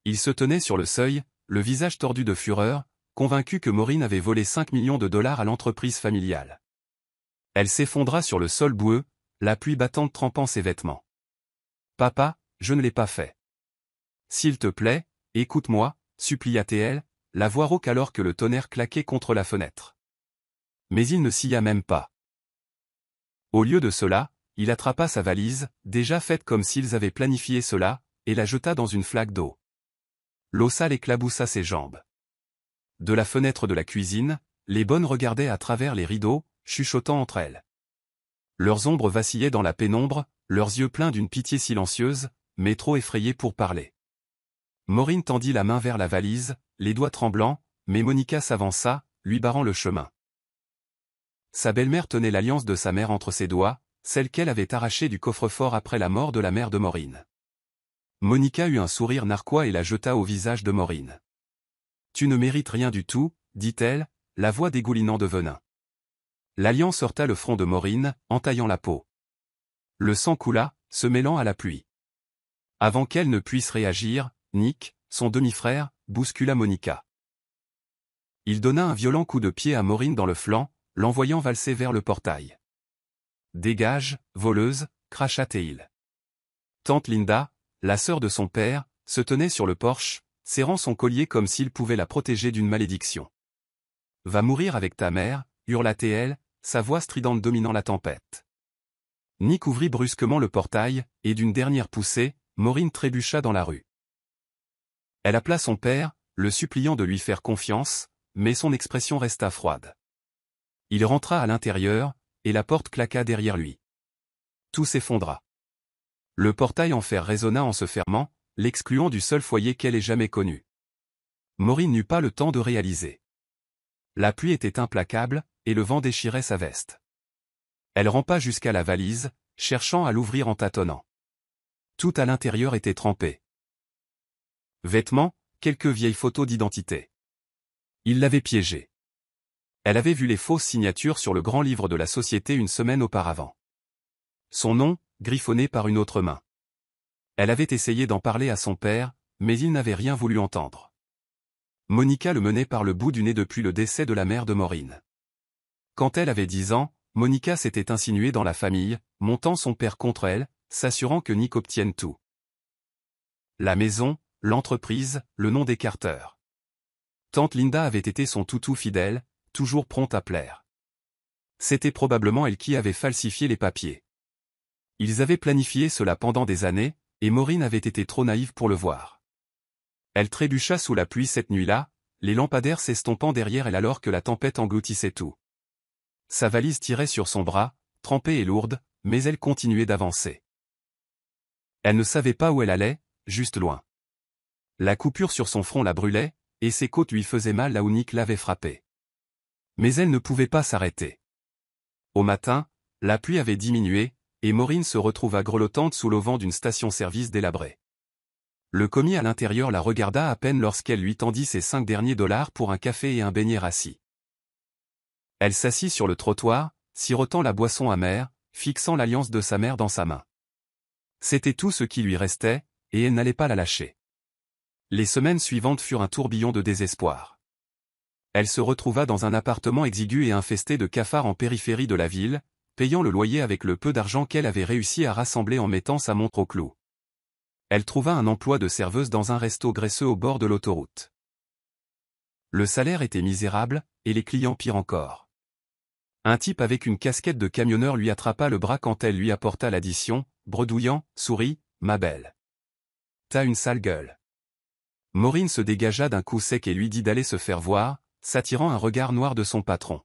Il se tenait sur le seuil, le visage tordu de fureur, convaincu que Maureen avait volé 5 millions de dollars à l'entreprise familiale. Elle s'effondra sur le sol boueux, la pluie battante trempant ses vêtements. « Papa, je ne l'ai pas fait. S'il te plaît, écoute-moi, supplia-t-elle, la voix rauque alors que le tonnerre claquait contre la fenêtre. Mais il ne s'y a même pas. Au lieu de cela, il attrapa sa valise, déjà faite comme s'ils avaient planifié cela, et la jeta dans une flaque d'eau. L'eau sale éclaboussa ses jambes. De la fenêtre de la cuisine, les bonnes regardaient à travers les rideaux, chuchotant entre elles. Leurs ombres vacillaient dans la pénombre, leurs yeux pleins d'une pitié silencieuse, mais trop effrayés pour parler. Maureen tendit la main vers la valise, les doigts tremblants, mais Monica s'avança, lui barrant le chemin. Sa belle-mère tenait l'alliance de sa mère entre ses doigts, celle qu'elle avait arrachée du coffre-fort après la mort de la mère de Maureen. Monica eut un sourire narquois et la jeta au visage de Maureen. « Tu ne mérites rien du tout, dit-elle, la voix dégoulinant de venin. L'alliance heurta le front de Maureen, entaillant la peau. Le sang coula, se mêlant à la pluie. Avant qu'elle ne puisse réagir, Nick, son demi-frère, bouscula Monica. Il donna un violent coup de pied à Maureen dans le flanc, l'envoyant valser vers le portail. « Dégage, voleuse !» cracha-t-il. Tante Linda, la sœur de son père, se tenait sur le porche, serrant son collier comme s'il pouvait la protéger d'une malédiction. « Va mourir avec ta mère !» hurla-t-elle, sa voix stridente dominant la tempête. Nick ouvrit brusquement le portail, et d'une dernière poussée, Maureen trébucha dans la rue. Elle appela son père, le suppliant de lui faire confiance, mais son expression resta froide. Il rentra à l'intérieur, et la porte claqua derrière lui. Tout s'effondra. Le portail en fer résonna en se fermant, l'excluant du seul foyer qu'elle ait jamais connu. Maureen n'eut pas le temps de réaliser. La pluie était implacable, et le vent déchirait sa veste. Elle rampa jusqu'à la valise, cherchant à l'ouvrir en tâtonnant. Tout à l'intérieur était trempé. Vêtements, quelques vieilles photos d'identité. Il l'avait piégée. Elle avait vu les fausses signatures sur le grand livre de la société une semaine auparavant. Son nom, griffonné par une autre main. Elle avait essayé d'en parler à son père, mais il n'avait rien voulu entendre. Monica le menait par le bout du nez depuis le décès de la mère de Maureen. Quand elle avait 10 ans, Monica s'était insinuée dans la famille, montant son père contre elle, s'assurant que Nick obtienne tout. La maison, l'entreprise, le nom des Carter. Tante Linda avait été son toutou fidèle, toujours prompte à plaire. C'était probablement elle qui avait falsifié les papiers. Ils avaient planifié cela pendant des années, et Maureen avait été trop naïve pour le voir. Elle trébucha sous la pluie cette nuit-là, les lampadaires s'estompant derrière elle alors que la tempête engloutissait tout. Sa valise tirait sur son bras, trempée et lourde, mais elle continuait d'avancer. Elle ne savait pas où elle allait, juste loin. La coupure sur son front la brûlait, et ses côtes lui faisaient mal là où Nick l'avait frappée. Mais elle ne pouvait pas s'arrêter. Au matin, la pluie avait diminué, et Maureen se retrouva grelottante sous l'auvent d'une station-service délabrée. Le commis à l'intérieur la regarda à peine lorsqu'elle lui tendit ses 5 derniers dollars pour un café et un beignet rassis. Elle s'assit sur le trottoir, sirotant la boisson amère, fixant l'alliance de sa mère dans sa main. C'était tout ce qui lui restait, et elle n'allait pas la lâcher. Les semaines suivantes furent un tourbillon de désespoir. Elle se retrouva dans un appartement exigu et infesté de cafards en périphérie de la ville, payant le loyer avec le peu d'argent qu'elle avait réussi à rassembler en mettant sa montre au clou. Elle trouva un emploi de serveuse dans un resto graisseux au bord de l'autoroute. Le salaire était misérable, et les clients pire encore. Un type avec une casquette de camionneur lui attrapa le bras quand elle lui apporta l'addition, bredouillant, « Souris, ma belle. T'as une sale gueule. » Maureen se dégagea d'un coup sec et lui dit d'aller se faire voir, s'attirant un regard noir de son patron.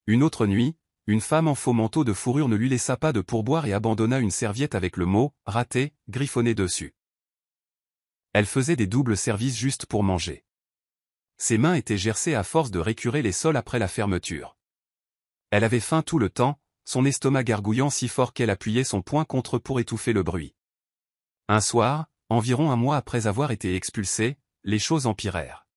Une autre nuit, une femme en faux manteau de fourrure ne lui laissa pas de pourboire et abandonna une serviette avec le mot « raté » griffonné dessus. Elle faisait des doubles services juste pour manger. Ses mains étaient gercées à force de récurer les sols après la fermeture. Elle avait faim tout le temps, son estomac gargouillant si fort qu'elle appuyait son poing contre pour étouffer le bruit. Un soir, environ un mois après avoir été expulsée, les choses empirèrent.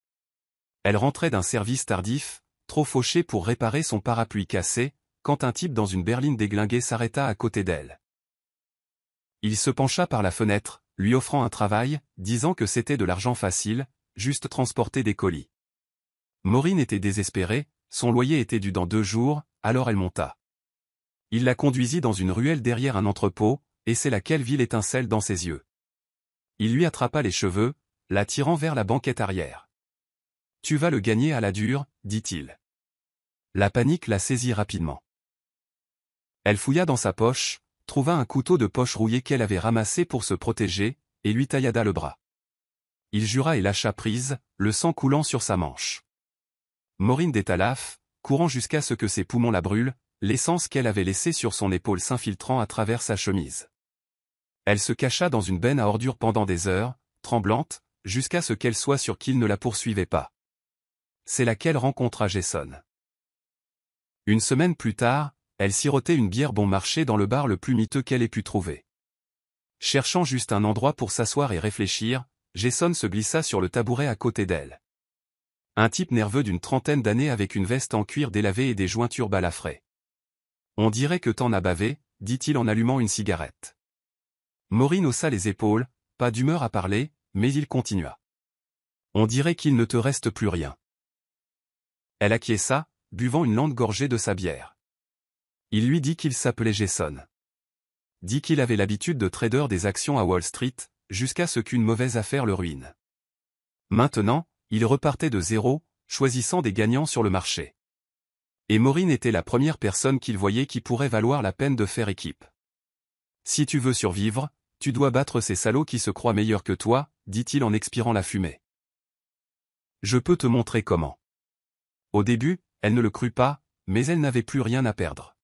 Elle rentrait d'un service tardif, trop fauchée pour réparer son parapluie cassé, quand un type dans une berline déglinguée s'arrêta à côté d'elle. Il se pencha par la fenêtre, lui offrant un travail, disant que c'était de l'argent facile, juste transporter des colis. Maureen était désespérée, son loyer était dû dans 2 jours, alors elle monta. Il la conduisit dans une ruelle derrière un entrepôt, et c'est là qu'elle vit l'étincelle dans ses yeux. Il lui attrapa les cheveux, la tirant vers la banquette arrière. « Tu vas le gagner à la dure, dit-il. » La panique la saisit rapidement. Elle fouilla dans sa poche, trouva un couteau de poche rouillé qu'elle avait ramassé pour se protéger, et lui taillada le bras. Il jura et lâcha prise, le sang coulant sur sa manche. Maureen détalaf, courant jusqu'à ce que ses poumons la brûlent, l'essence qu'elle avait laissée sur son épaule s'infiltrant à travers sa chemise. Elle se cacha dans une benne à ordures pendant des heures, tremblante, jusqu'à ce qu'elle soit sûre qu'il ne la poursuivait pas. C'est là qu'elle rencontra Jason. Une semaine plus tard, elle sirotait une bière bon marché dans le bar le plus miteux qu'elle ait pu trouver. Cherchant juste un endroit pour s'asseoir et réfléchir, Jason se glissa sur le tabouret à côté d'elle. Un type nerveux d'une trentaine d'années avec une veste en cuir délavé et des jointures balafrées. « On dirait que t'en as bavé, » dit-il en allumant une cigarette. Maureen haussa les épaules, pas d'humeur à parler, mais il continua. « On dirait qu'il ne te reste plus rien. » Elle acquiesça, buvant une lente gorgée de sa bière. Il lui dit qu'il s'appelait Jason. Dit qu'il avait l'habitude de trader des actions à Wall Street, jusqu'à ce qu'une mauvaise affaire le ruine. Maintenant, il repartait de zéro, choisissant des gagnants sur le marché. Et Maureen était la première personne qu'il voyait qui pourrait valoir la peine de faire équipe. « Si tu veux survivre, tu dois battre ces salauds qui se croient meilleurs que toi, » dit-il en expirant la fumée. « Je peux te montrer comment. » Au début, elle ne le crut pas, mais elle n'avait plus rien à perdre.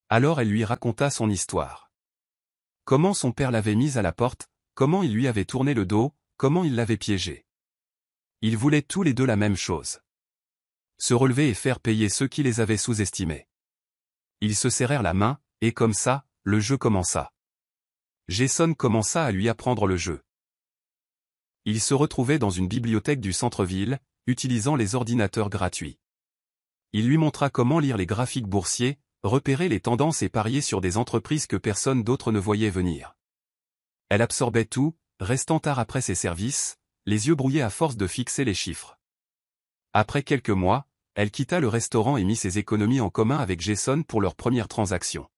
Alors elle lui raconta son histoire. Comment son père l'avait mise à la porte, comment il lui avait tourné le dos, comment il l'avait piégée. Ils voulaient tous les deux la même chose. Se relever et faire payer ceux qui les avaient sous-estimés. Ils se serrèrent la main, et comme ça, le jeu commença. Jason commença à lui apprendre le jeu. Ils se retrouvaient dans une bibliothèque du centre-ville, utilisant les ordinateurs gratuits. Il lui montra comment lire les graphiques boursiers, repérer les tendances et parier sur des entreprises que personne d'autre ne voyait venir. Elle absorbait tout, restant tard après ses services, les yeux brouillés à force de fixer les chiffres. Après quelques mois, elle quitta le restaurant et mit ses économies en commun avec Jason pour leur première transaction.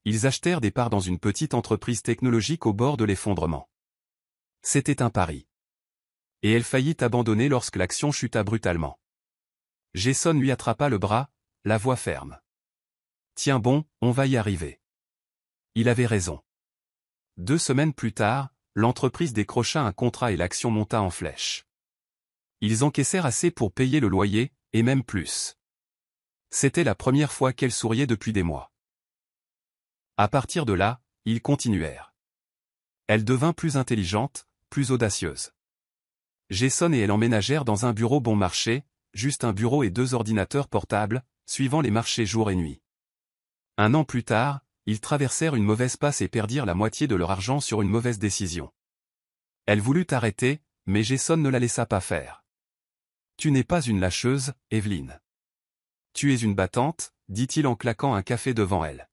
Ils achetèrent des parts dans une petite entreprise technologique au bord de l'effondrement. C'était un pari. Et elle faillit abandonner lorsque l'action chuta brutalement. Jason lui attrapa le bras, la voix ferme. « Tiens bon, on va y arriver. » Il avait raison. 2 semaines plus tard, l'entreprise décrocha un contrat et l'action monta en flèche. Ils encaissèrent assez pour payer le loyer, et même plus. C'était la première fois qu'elle souriait depuis des mois. À partir de là, ils continuèrent. Elle devint plus intelligente, plus audacieuse. Jason et elle emménagèrent dans un bureau bon marché, juste un bureau et 2 ordinateurs portables, suivant les marchés jour et nuit. 1 an plus tard, ils traversèrent une mauvaise passe et perdirent la moitié de leur argent sur une mauvaise décision. Elle voulut arrêter, mais Jason ne la laissa pas faire. « Tu n'es pas une lâcheuse, Evelyn. Tu es une battante, » dit-il en claquant un café devant elle.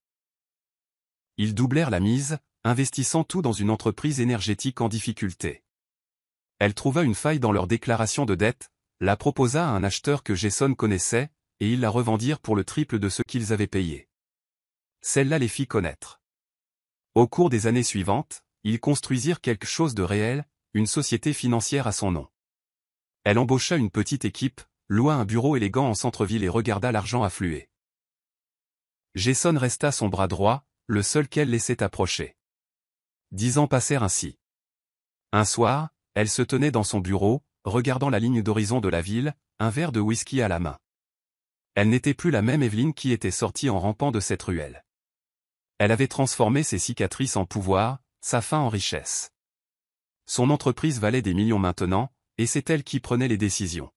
Ils doublèrent la mise, investissant tout dans une entreprise énergétique en difficulté. Elle trouva une faille dans leur déclaration de dette, la proposa à un acheteur que Jason connaissait, et ils la revendirent pour le triple de ce qu'ils avaient payé. Celle-là les fit connaître. Au cours des années suivantes, ils construisirent quelque chose de réel, une société financière à son nom. Elle embaucha une petite équipe, loua un bureau élégant en centre-ville et regarda l'argent affluer. Jason resta son bras droit, le seul qu'elle laissait approcher. 10 ans passèrent ainsi. Un soir, elle se tenait dans son bureau, regardant la ligne d'horizon de la ville, un verre de whisky à la main. Elle n'était plus la même Evelyn qui était sortie en rampant de cette ruelle. Elle avait transformé ses cicatrices en pouvoir, sa faim en richesse. Son entreprise valait des millions maintenant, et c'est elle qui prenait les décisions.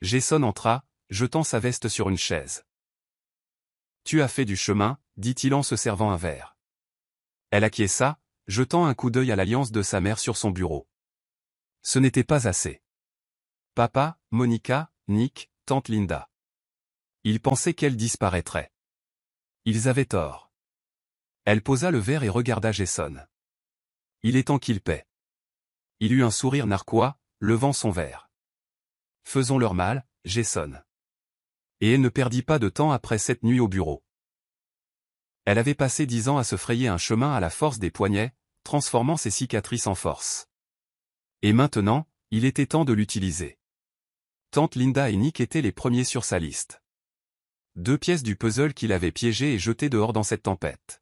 Jason entra, jetant sa veste sur une chaise. « Tu as fait du chemin, » dit-il en se servant un verre. Elle acquiesça, jetant un coup d'œil à l'alliance de sa mère sur son bureau. Ce n'était pas assez. Papa, Monica, Nick, tante Linda. Ils pensaient qu'elle disparaîtrait. Ils avaient tort. Elle posa le verre et regarda Jason. Il est temps qu'il paie. Il eut un sourire narquois, levant son verre. Faisons leur mal, Jason. Et elle ne perdit pas de temps après cette nuit au bureau. Elle avait passé 10 ans à se frayer un chemin à la force des poignets, transformant ses cicatrices en force. Et maintenant, il était temps de l'utiliser. Tante Linda et Nick étaient les premiers sur sa liste. 2 pièces du puzzle qu'il avait piégées et jetées dehors dans cette tempête.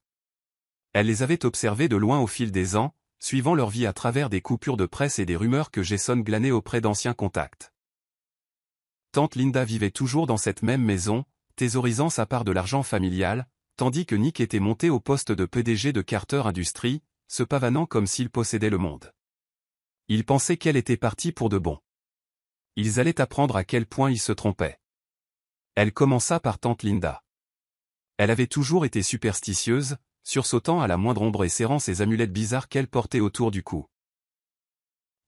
Elle les avait observées de loin au fil des ans, suivant leur vie à travers des coupures de presse et des rumeurs que Jason glanait auprès d'anciens contacts. Tante Linda vivait toujours dans cette même maison, thésaurisant sa part de l'argent familial, tandis que Nick était monté au poste de PDG de Carter Industries, se pavanant comme s'il possédait le monde. Il pensait qu'elle était partie pour de bon. Ils allaient apprendre à quel point il se trompait. Elle commença par tante Linda. Elle avait toujours été superstitieuse, sursautant à la moindre ombre et serrant ses amulettes bizarres qu'elle portait autour du cou.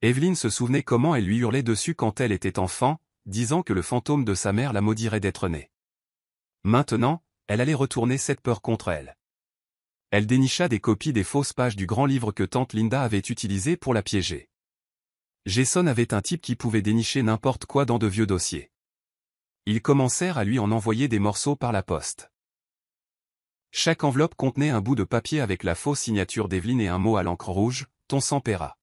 Evelyn se souvenait comment elle lui hurlait dessus quand elle était enfant, disant que le fantôme de sa mère la maudirait d'être née. Maintenant, elle allait retourner cette peur contre elle. Elle dénicha des copies des fausses pages du grand livre que tante Linda avait utilisé pour la piéger. Jason avait un type qui pouvait dénicher n'importe quoi dans de vieux dossiers. Ils commencèrent à lui en envoyer des morceaux par la poste. Chaque enveloppe contenait un bout de papier avec la fausse signature d'Evelyn et un mot à l'encre rouge, « Ton sang paiera ».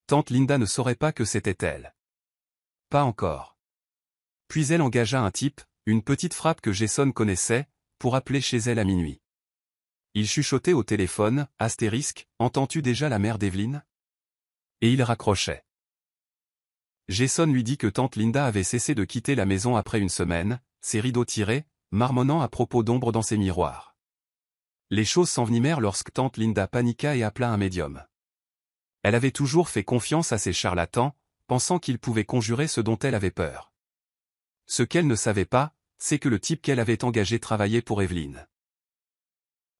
Tante Linda ne saurait pas que c'était elle. Pas encore. Puis elle engagea un type, une petite frappe que Jason connaissait, pour appeler chez elle à minuit. Il chuchotait au téléphone, « Entends-tu déjà la mère d'Evelyn ?» Et il raccrochait. Jason lui dit que tante Linda avait cessé de quitter la maison après une semaine, ses rideaux tirés, marmonnant à propos d'ombre dans ses miroirs. Les choses s'envenimèrent lorsque tante Linda paniqua et appela un médium. Elle avait toujours fait confiance à ces charlatans, pensant qu'ils pouvaient conjurer ce dont elle avait peur. Ce qu'elle ne savait pas, c'est que le type qu'elle avait engagé travaillait pour Evelyn.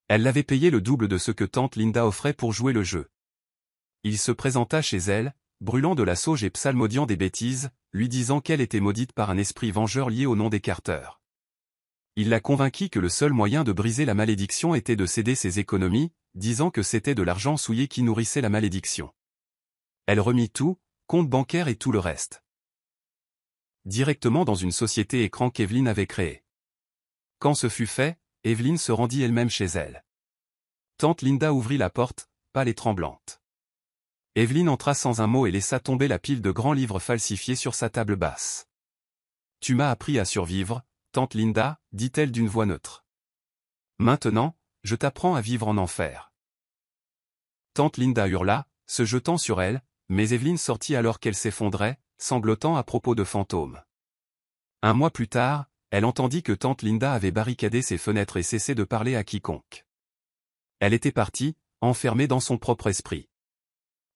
Elle l'avait payé le double de ce que tante Linda offrait pour jouer le jeu. Il se présenta chez elle, brûlant de la sauge et psalmodiant des bêtises, lui disant qu'elle était maudite par un esprit vengeur lié au nom des Carter. Il la convainquit que le seul moyen de briser la malédiction était de céder ses économies, disant que c'était de l'argent souillé qui nourrissait la malédiction. Elle remit tout, compte bancaire et tout le reste. Directement dans une société écran qu'Evelyn avait créée. Quand ce fut fait, Evelyn se rendit elle-même chez elle. Tante Linda ouvrit la porte, pâle et tremblante. Evelyn entra sans un mot et laissa tomber la pile de grands livres falsifiés sur sa table basse. « Tu m'as appris à survivre, tante Linda, dit-elle d'une voix neutre. Maintenant, je t'apprends à vivre en enfer. » Tante Linda hurla, se jetant sur elle, mais Evelyn sortit alors qu'elle s'effondrait, sanglotant à propos de fantômes. Un mois plus tard, elle entendit que tante Linda avait barricadé ses fenêtres et cessé de parler à quiconque. Elle était partie, enfermée dans son propre esprit.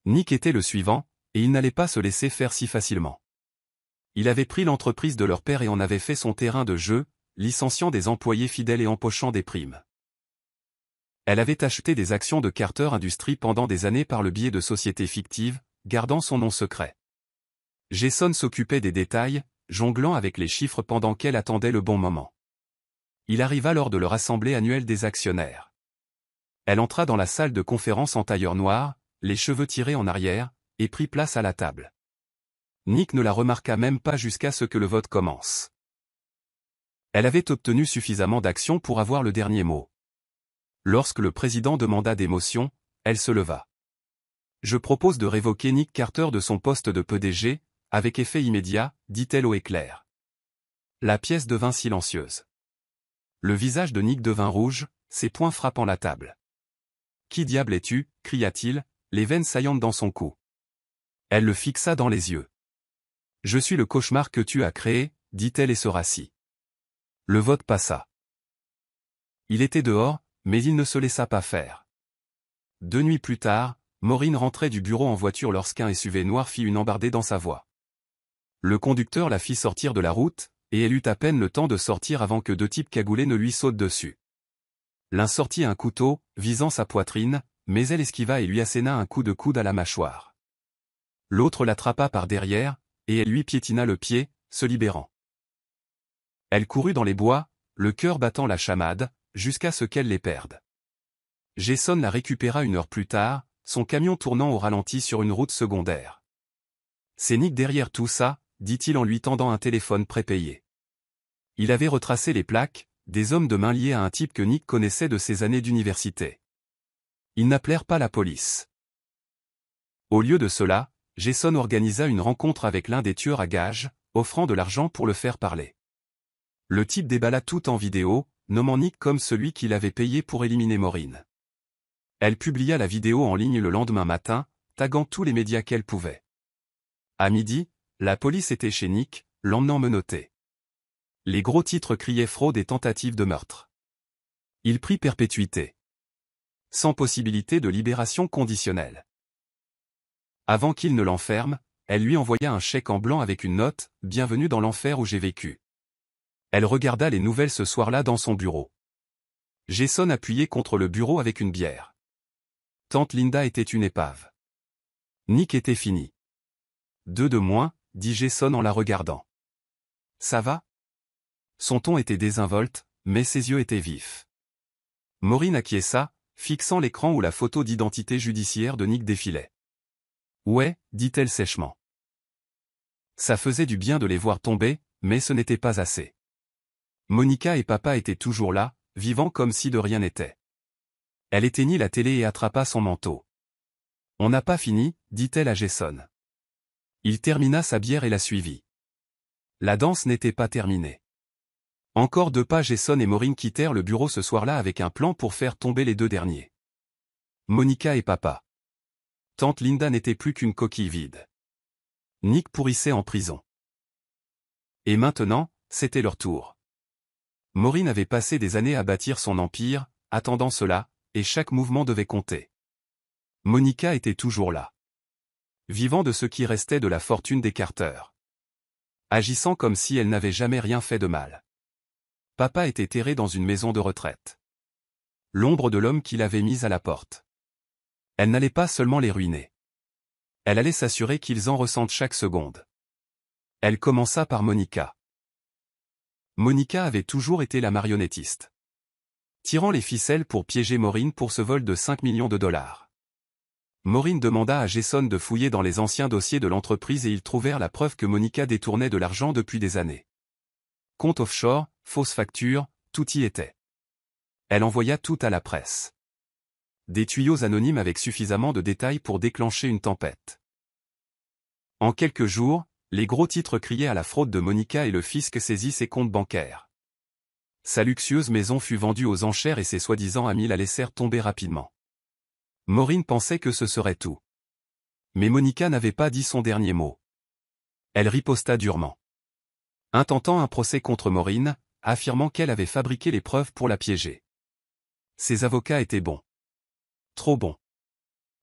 Nick était le suivant, et il n'allait pas se laisser faire si facilement. Il avait pris l'entreprise de leur père et en avait fait son terrain de jeu, licenciant des employés fidèles et empochant des primes. Elle avait acheté des actions de Carter Industries pendant des années par le biais de sociétés fictives, gardant son nom secret. Jason s'occupait des détails, jonglant avec les chiffres pendant qu'elle attendait le bon moment. Il arriva lors de leur assemblée annuelle des actionnaires. Elle entra dans la salle de conférence en tailleur noir, les cheveux tirés en arrière, et prit place à la table. Nick ne la remarqua même pas jusqu'à ce que le vote commence. Elle avait obtenu suffisamment d'actions pour avoir le dernier mot. Lorsque le président demanda des motions, elle se leva. « Je propose de révoquer Nick Carter de son poste de PDG, avec effet immédiat, dit-elle au éclair. » La pièce devint silencieuse. Le visage de Nick devint rouge, ses poings frappant la table. « Qui diable es-tu » cria-t-il, les veines saillantes dans son cou. Elle le fixa dans les yeux. « Je suis le cauchemar que tu as créé, » dit-elle et se rassit. Le vote passa. Il était dehors, mais il ne se laissa pas faire. 2 nuits plus tard, Maureen rentrait du bureau en voiture lorsqu'un SUV noir fit une embardée dans sa voie. Le conducteur la fit sortir de la route, et elle eut à peine le temps de sortir avant que 2 types cagoulés ne lui sautent dessus. L'un sortit un couteau, visant sa poitrine, mais elle esquiva et lui asséna un coup de coude à la mâchoire. L'autre l'attrapa par derrière, et elle lui piétina le pied, se libérant. Elle courut dans les bois, le cœur battant la chamade, jusqu'à ce qu'elle les perde. Jason la récupéra 1 heure plus tard, son camion tournant au ralenti sur une route secondaire. C'est Nick derrière tout ça, dit-il en lui tendant un téléphone prépayé. Il avait retracé les plaques, des hommes de main liés à un type que Nick connaissait de ses années d'université. Ils n'appelèrent pas la police. Au lieu de cela, Jason organisa une rencontre avec l'un des tueurs à gages, offrant de l'argent pour le faire parler. Le type déballa tout en vidéo, nommant Nick comme celui qui l'avait payé pour éliminer Maureen. Elle publia la vidéo en ligne le lendemain matin, taguant tous les médias qu'elle pouvait. À midi, la police était chez Nick, l'emmenant menotté. Les gros titres criaient fraude et tentative de meurtre. Il prit perpétuité. Sans possibilité de libération conditionnelle. Avant qu'il ne l'enferme, elle lui envoya un chèque en blanc avec une note « Bienvenue dans l'enfer où j'ai vécu ». Elle regarda les nouvelles ce soir-là dans son bureau. Jason appuyait contre le bureau avec une bière. Tante Linda était une épave. Nick était fini. 2 de moins, dit Jason en la regardant. Ça va? Son ton était désinvolte, mais ses yeux étaient vifs. Maureen acquiesça, fixant l'écran où la photo d'identité judiciaire de Nick défilait. Ouais, dit-elle sèchement. Ça faisait du bien de les voir tomber, mais ce n'était pas assez. Monica et papa étaient toujours là, vivants comme si de rien n'était. Elle éteignit la télé et attrapa son manteau. On n'a pas fini, dit-elle à Jason. Il termina sa bière et la suivit. La danse n'était pas terminée. Encore 2 pas. Jason et Maureen quittèrent le bureau ce soir-là avec un plan pour faire tomber les 2 derniers. Monica et papa. Tante Linda n'était plus qu'une coquille vide. Nick pourrissait en prison. Et maintenant, c'était leur tour. Maureen avait passé des années à bâtir son empire, attendant cela, et chaque mouvement devait compter. Monica était toujours là. Vivant de ce qui restait de la fortune des Carter. Agissant comme si elle n'avait jamais rien fait de mal. Papa était terré dans une maison de retraite. L'ombre de l'homme qui l'avait mise à la porte. Elle n'allait pas seulement les ruiner. Elle allait s'assurer qu'ils en ressentent chaque seconde. Elle commença par Monica. Monica avait toujours été la marionnettiste. Tirant les ficelles pour piéger Maureen pour ce vol de 5 millions de dollars. Maureen demanda à Jason de fouiller dans les anciens dossiers de l'entreprise et ils trouvèrent la preuve que Monica détournait de l'argent depuis des années. Compte offshore, fausses factures, tout y était. Elle envoya tout à la presse. Des tuyaux anonymes avec suffisamment de détails pour déclencher une tempête. En quelques jours, les gros titres criaient à la fraude de Monica et le fisc saisit ses comptes bancaires. Sa luxueuse maison fut vendue aux enchères et ses soi-disant amis la laissèrent tomber rapidement. Maureen pensait que ce serait tout. Mais Monica n'avait pas dit son dernier mot. Elle riposta durement. Intentant un procès contre Maureen, affirmant qu'elle avait fabriqué les preuves pour la piéger. Ses avocats étaient bons. Trop bons.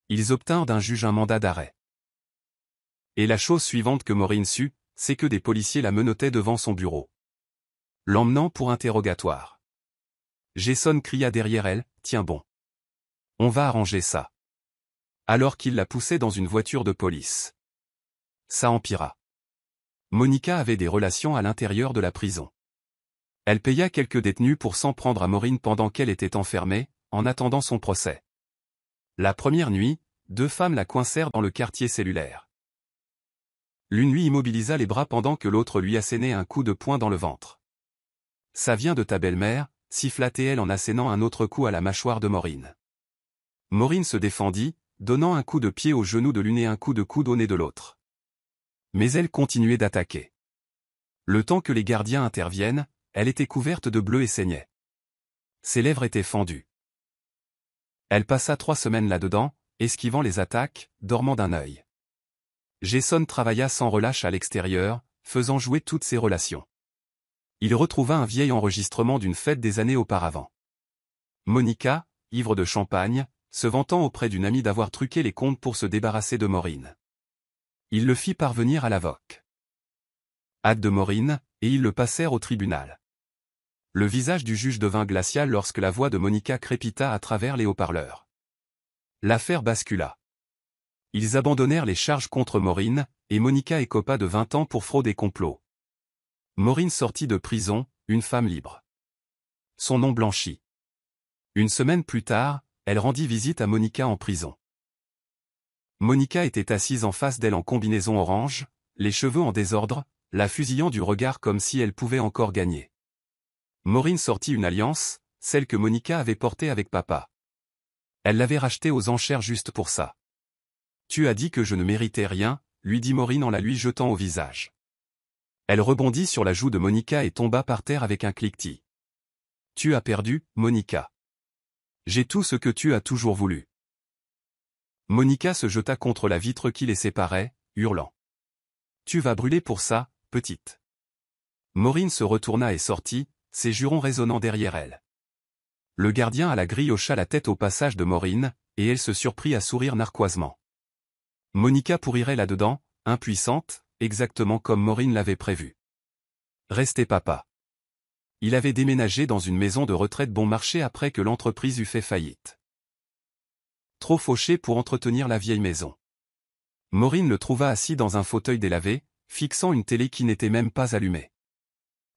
Ils obtinrent d'un juge un mandat d'arrêt. Et la chose suivante que Maureen sut, c'est que des policiers la menottaient devant son bureau. L'emmenant pour interrogatoire. Jason cria derrière elle, « Tiens bon. On va arranger ça. » Alors qu'il la poussait dans une voiture de police. Ça empira. Monica avait des relations à l'intérieur de la prison. Elle paya quelques détenus pour s'en prendre à Maureen pendant qu'elle était enfermée, en attendant son procès. La première nuit, 2 femmes la coincèrent dans le quartier cellulaire. L'une lui immobilisa les bras pendant que l'autre lui assénait un coup de poing dans le ventre. « Ça vient de ta belle-mère » siffla-t-elle en assénant un autre coup à la mâchoire de Maureen. Maureen se défendit, donnant un coup de pied au genou de l'une et un coup de coude au nez de l'autre. Mais elle continuait d'attaquer. Le temps que les gardiens interviennent, elle était couverte de bleu et saignait. Ses lèvres étaient fendues. Elle passa 3 semaines là-dedans, esquivant les attaques, dormant d'un œil. Jason travailla sans relâche à l'extérieur, faisant jouer toutes ses relations. Il retrouva un vieil enregistrement d'une fête des années auparavant. Monica, ivre de champagne, se vantant auprès d'une amie d'avoir truqué les comptes pour se débarrasser de Maureen. Il le fit parvenir à l'avocat. Hâte de Maureen, et ils le passèrent au tribunal. Le visage du juge devint glacial lorsque la voix de Monica crépita à travers les haut-parleurs. L'affaire bascula. Ils abandonnèrent les charges contre Maureen, et Monica écopa de 20 ans pour fraude et complot. Maureen sortit de prison, une femme libre. Son nom blanchit. Une semaine plus tard, elle rendit visite à Monica en prison. Monica était assise en face d'elle en combinaison orange, les cheveux en désordre, la fusillant du regard comme si elle pouvait encore gagner. Maureen sortit une alliance, celle que Monica avait portée avec papa. Elle l'avait rachetée aux enchères juste pour ça. Tu as dit que je ne méritais rien, lui dit Maureen en la lui jetant au visage. Elle rebondit sur la joue de Monica et tomba par terre avec un cliquetis. Tu as perdu, Monica. J'ai tout ce que tu as toujours voulu. Monica se jeta contre la vitre qui les séparait, hurlant. Tu vas brûler pour ça, petite. Maureen se retourna et sortit, ses jurons résonnant derrière elle. Le gardien à la grille hocha la tête au passage de Maureen, et elle se surprit à sourire narquoisement. Monica pourrirait là-dedans, impuissante, exactement comme Maureen l'avait prévu. Restait papa. Il avait déménagé dans une maison de retraite bon marché après que l'entreprise eut fait faillite. Trop fauché pour entretenir la vieille maison. Maureen le trouva assis dans un fauteuil délavé, fixant une télé qui n'était même pas allumée.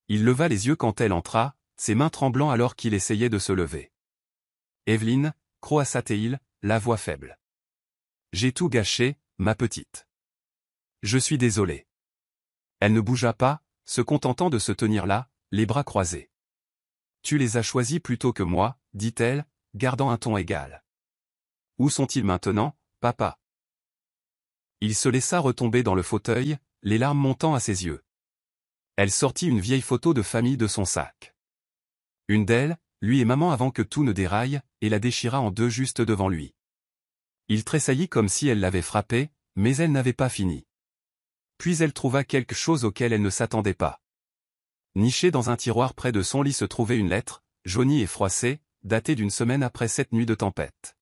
Il leva les yeux quand elle entra, ses mains tremblant alors qu'il essayait de se lever. Evelyn, croassa-t-il, la voix faible. J'ai tout gâché, ma petite. Je suis désolé. Elle ne bougea pas, se contentant de se tenir là, les bras croisés. Tu les as choisis plutôt que moi, dit-elle, gardant un ton égal. Où sont-ils maintenant, papa? Il se laissa retomber dans le fauteuil, les larmes montant à ses yeux. Elle sortit une vieille photo de famille de son sac. Une d'elles, lui et maman avant que tout ne déraille, et la déchira en deux juste devant lui. Il tressaillit comme si elle l'avait frappé, mais elle n'avait pas fini. Puis elle trouva quelque chose auquel elle ne s'attendait pas. Nichée dans un tiroir près de son lit se trouvait une lettre, jaunie et froissée, datée d'une semaine après cette nuit de tempête.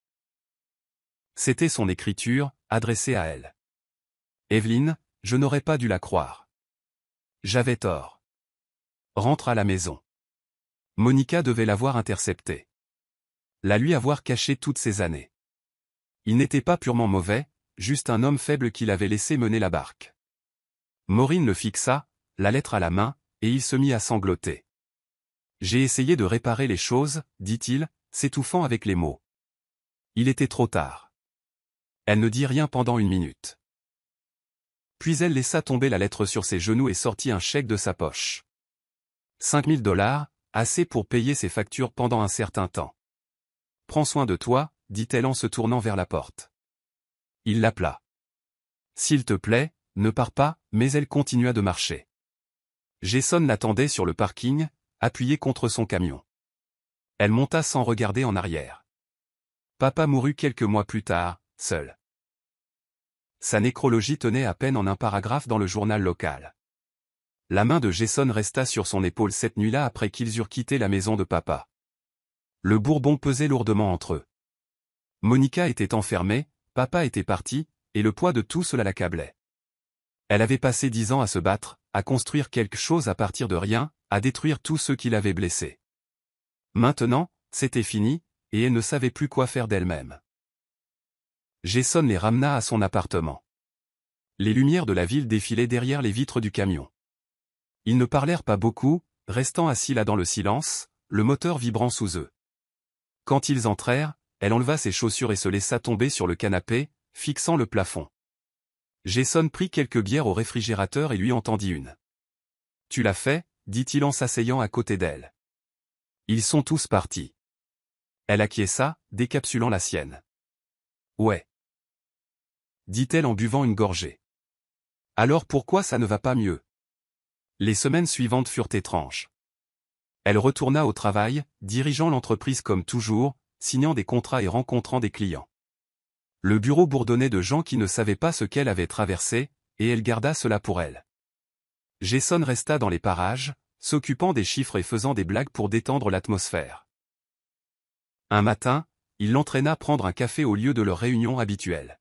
C'était son écriture, adressée à elle. Evelyn, je n'aurais pas dû la croire. J'avais tort. Rentre à la maison. Monica devait l'avoir intercepté. La lui avoir caché toutes ces années. Il n'était pas purement mauvais, juste un homme faible qui l'avait laissé mener la barque. Maureen le fixa, la lettre à la main, et il se mit à sangloter. J'ai essayé de réparer les choses, dit-il, s'étouffant avec les mots. Il était trop tard. Elle ne dit rien pendant une minute. Puis elle laissa tomber la lettre sur ses genoux et sortit un chèque de sa poche. 5000 $, assez pour payer ses factures pendant un certain temps. Prends soin de toi, dit-elle en se tournant vers la porte. Il l'appela. S'il te plaît, ne pars pas, mais elle continua de marcher. Jason l'attendait sur le parking, appuyé contre son camion. Elle monta sans regarder en arrière. Papa mourut quelques mois plus tard, seul. Sa nécrologie tenait à peine en un paragraphe dans le journal local. La main de Jason resta sur son épaule cette nuit-là après qu'ils eurent quitté la maison de papa. Le Bourbon pesait lourdement entre eux. Monica était enfermée, papa était parti, et le poids de tout cela l'accablait. Elle avait passé 10 ans à se battre, à construire quelque chose à partir de rien, à détruire tous ceux qui l'avaient blessée. Maintenant, c'était fini, et elle ne savait plus quoi faire d'elle-même. Jason les ramena à son appartement. Les lumières de la ville défilaient derrière les vitres du camion. Ils ne parlèrent pas beaucoup, restant assis là dans le silence, le moteur vibrant sous eux. Quand ils entrèrent, elle enleva ses chaussures et se laissa tomber sur le canapé, fixant le plafond. Jason prit quelques bières au réfrigérateur et lui en tendit une. « Tu l'as fait » dit-il en s'asseyant à côté d'elle. Ils sont tous partis. Elle acquiesça, décapsulant la sienne. « Ouais. » dit-elle en buvant une gorgée. « Alors pourquoi ça ne va pas mieux ?» Les semaines suivantes furent étranges. Elle retourna au travail, dirigeant l'entreprise comme toujours, signant des contrats et rencontrant des clients. Le bureau bourdonnait de gens qui ne savaient pas ce qu'elle avait traversé, et elle garda cela pour elle. Jason resta dans les parages, s'occupant des chiffres et faisant des blagues pour détendre l'atmosphère. Un matin, il l'entraîna prendre un café au lieu de leur réunion habituelle.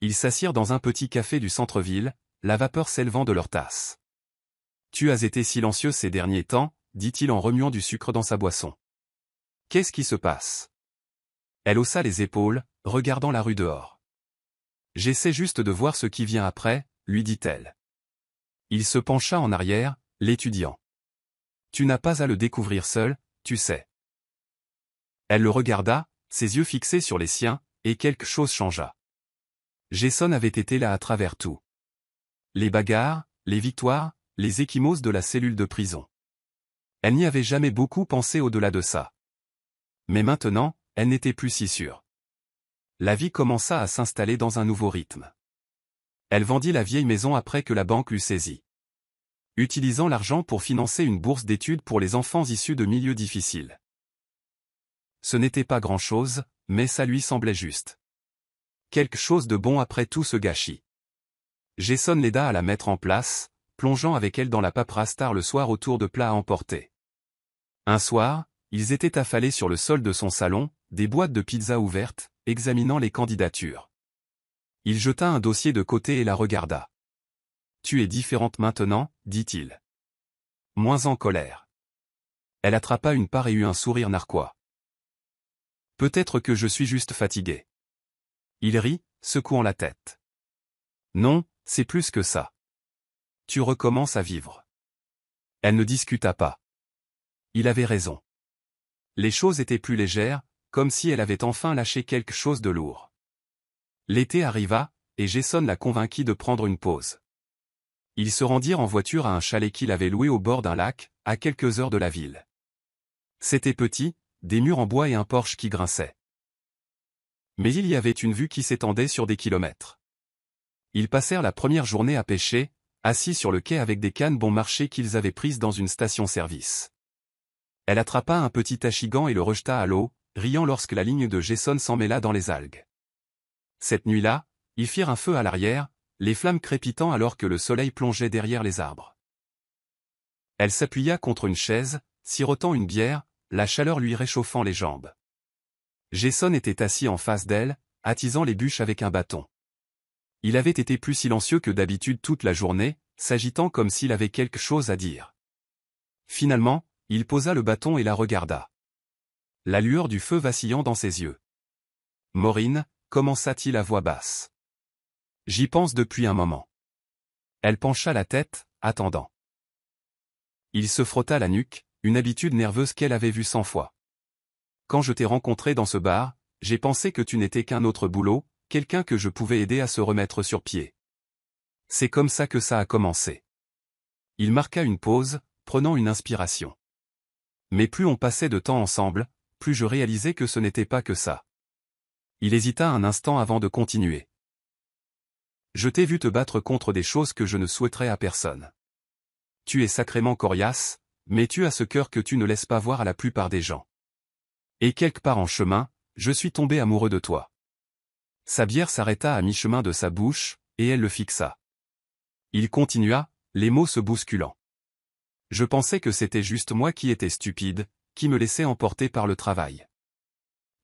Ils s'assirent dans un petit café du centre-ville, la vapeur s'élevant de leur tasse. « Tu as été silencieux ces derniers temps » dit-il en remuant du sucre dans sa boisson. « Qu'est-ce qui se passe ?» Elle haussa les épaules, regardant la rue dehors. « J'essaie juste de voir ce qui vient après » lui dit-elle. Il se pencha en arrière, l'étudiant. « Tu n'as pas à le découvrir seul, tu sais. » Elle le regarda, ses yeux fixés sur les siens, et quelque chose changea. Jason avait été là à travers tout. Les bagarres, les victoires, les ecchymoses de la cellule de prison. Elle n'y avait jamais beaucoup pensé au-delà de ça. Mais maintenant, elle n'était plus si sûre. La vie commença à s'installer dans un nouveau rythme. Elle vendit la vieille maison après que la banque l'eut saisie. Utilisant l'argent pour financer une bourse d'études pour les enfants issus de milieux difficiles. Ce n'était pas grand-chose, mais ça lui semblait juste. Quelque chose de bon après tout ce gâchis. Jason l'aida à la mettre en place, plongeant avec elle dans la paperasse tard le soir autour de plats à emporter. Un soir, ils étaient affalés sur le sol de son salon, des boîtes de pizza ouvertes, examinant les candidatures. Il jeta un dossier de côté et la regarda. « Tu es différente maintenant, dit-il. Moins en colère. » Elle attrapa une part et eut un sourire narquois. « Peut-être que je suis juste fatigué. » Il rit, secouant la tête. « Non, c'est plus que ça. Tu recommences à vivre. » Elle ne discuta pas. Il avait raison. Les choses étaient plus légères, comme si elle avait enfin lâché quelque chose de lourd. L'été arriva, et Jason la convainquit de prendre une pause. Ils se rendirent en voiture à un chalet qu'il avait loué au bord d'un lac, à quelques heures de la ville. C'était petit, des murs en bois et un porche qui grinçait. Mais il y avait une vue qui s'étendait sur des kilomètres. Ils passèrent la première journée à pêcher, assis sur le quai avec des cannes bon marché qu'ils avaient prises dans une station-service. Elle attrapa un petit achigan et le rejeta à l'eau, riant lorsque la ligne de Jason s'emmêla dans les algues. Cette nuit-là, ils firent un feu à l'arrière, les flammes crépitant alors que le soleil plongeait derrière les arbres. Elle s'appuya contre une chaise, sirotant une bière, la chaleur lui réchauffant les jambes. Jason était assis en face d'elle, attisant les bûches avec un bâton. Il avait été plus silencieux que d'habitude toute la journée, s'agitant comme s'il avait quelque chose à dire. Finalement, il posa le bâton et la regarda. La lueur du feu vacillant dans ses yeux. « Maureen » commença-t-il à voix basse. « J'y pense depuis un moment. » Elle pencha la tête, attendant. Il se frotta la nuque, une habitude nerveuse qu'elle avait vue 100 fois. « Quand je t'ai rencontré dans ce bar, j'ai pensé que tu n'étais qu'un autre boulot, quelqu'un que je pouvais aider à se remettre sur pied. C'est comme ça que ça a commencé. » Il marqua une pause, prenant une inspiration. Mais plus on passait de temps ensemble, plus je réalisais que ce n'était pas que ça. Il hésita un instant avant de continuer. Je t'ai vu te battre contre des choses que je ne souhaiterais à personne. Tu es sacrément coriace, mais tu as ce cœur que tu ne laisses pas voir à la plupart des gens. Et quelque part en chemin, je suis tombé amoureux de toi. Sa bière s'arrêta à mi-chemin de sa bouche, et elle le fixa. Il continua, les mots se bousculant. Je pensais que c'était juste moi qui étais stupide, qui me laissais emporter par le travail.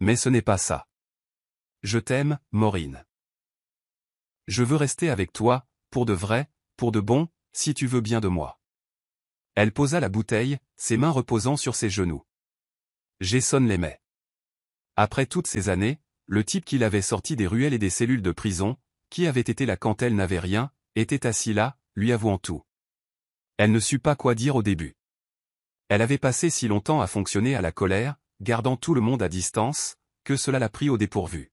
Mais ce n'est pas ça. Je t'aime, Maureen. Je veux rester avec toi, pour de vrai, pour de bon, si tu veux bien de moi. Elle posa la bouteille, ses mains reposant sur ses genoux. Jason l'aimait. Après toutes ces années, le type qui l'avait sorti des ruelles et des cellules de prison, qui avait été là quand elle n'avait rien, était assis là, lui avouant tout. Elle ne sut pas quoi dire au début. Elle avait passé si longtemps à fonctionner à la colère, gardant tout le monde à distance, que cela la prit au dépourvu.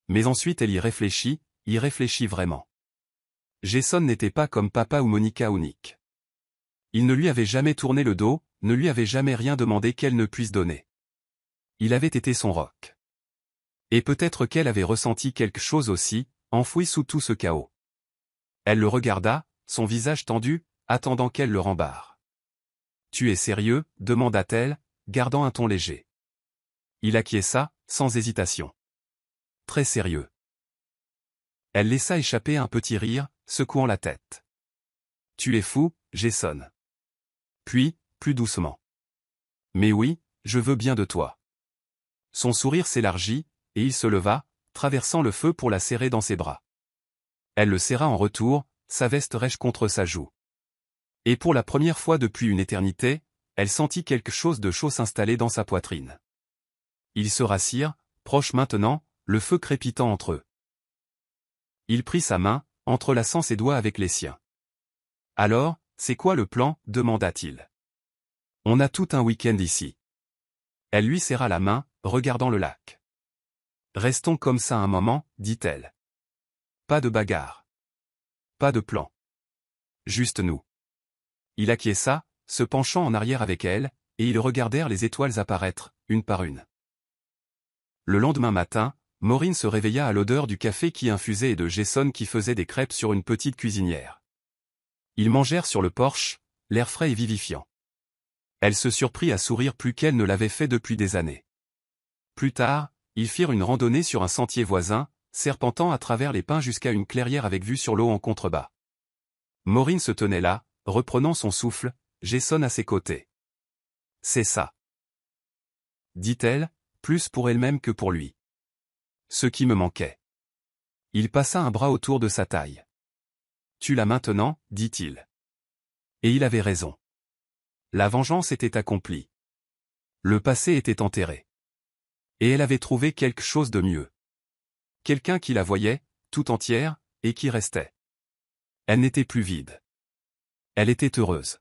Mais ensuite elle y réfléchit vraiment. Jason n'était pas comme papa ou Monica ou Nick. Il ne lui avait jamais tourné le dos, ne lui avait jamais rien demandé qu'elle ne puisse donner. Il avait été son roc. Et peut-être qu'elle avait ressenti quelque chose aussi, enfoui sous tout ce chaos. Elle le regarda, son visage tendu, attendant qu'elle le rembarre. « Tu es sérieux » demanda-t-elle, gardant un ton léger. Il acquiesça, sans hésitation. « Très sérieux. » Elle laissa échapper un petit rire, secouant la tête. « Tu es fou, Jason. » Puis, plus doucement. « Mais oui, je veux bien de toi. » Son sourire s'élargit, et il se leva, traversant le feu pour la serrer dans ses bras. Elle le serra en retour, sa veste rêche contre sa joue. Et pour la première fois depuis une éternité, elle sentit quelque chose de chaud s'installer dans sa poitrine. Ils se rassirent, proches maintenant, le feu crépitant entre eux. Il prit sa main, entrelaçant ses doigts avec les siens. « Alors, c'est quoi le plan » demanda-t-il. « On a tout un week-end ici. » Elle lui serra la main, regardant le lac. « Restons comme ça un moment, dit-elle. Pas de bagarre. Pas de plan. Juste nous. Il acquiesça, se penchant en arrière avec elle, et ils regardèrent les étoiles apparaître, une par une. Le lendemain matin, Maureen se réveilla à l'odeur du café qui infusait et de Jason qui faisait des crêpes sur une petite cuisinière. Ils mangèrent sur le porche, l'air frais et vivifiant. Elle se surprit à sourire plus qu'elle ne l'avait fait depuis des années. Plus tard, ils firent une randonnée sur un sentier voisin, serpentant à travers les pins jusqu'à une clairière avec vue sur l'eau en contrebas. Maureen se tenait là, reprenant son souffle, Jason à ses côtés. C'est ça, dit-elle, plus pour elle-même que pour lui. Ce qui me manquait. Il passa un bras autour de sa taille. Tu l'as maintenant, dit-il. Et il avait raison. La vengeance était accomplie. Le passé était enterré. Et elle avait trouvé quelque chose de mieux. Quelqu'un qui la voyait, tout entière, et qui restait. Elle n'était plus vide. Elle était heureuse.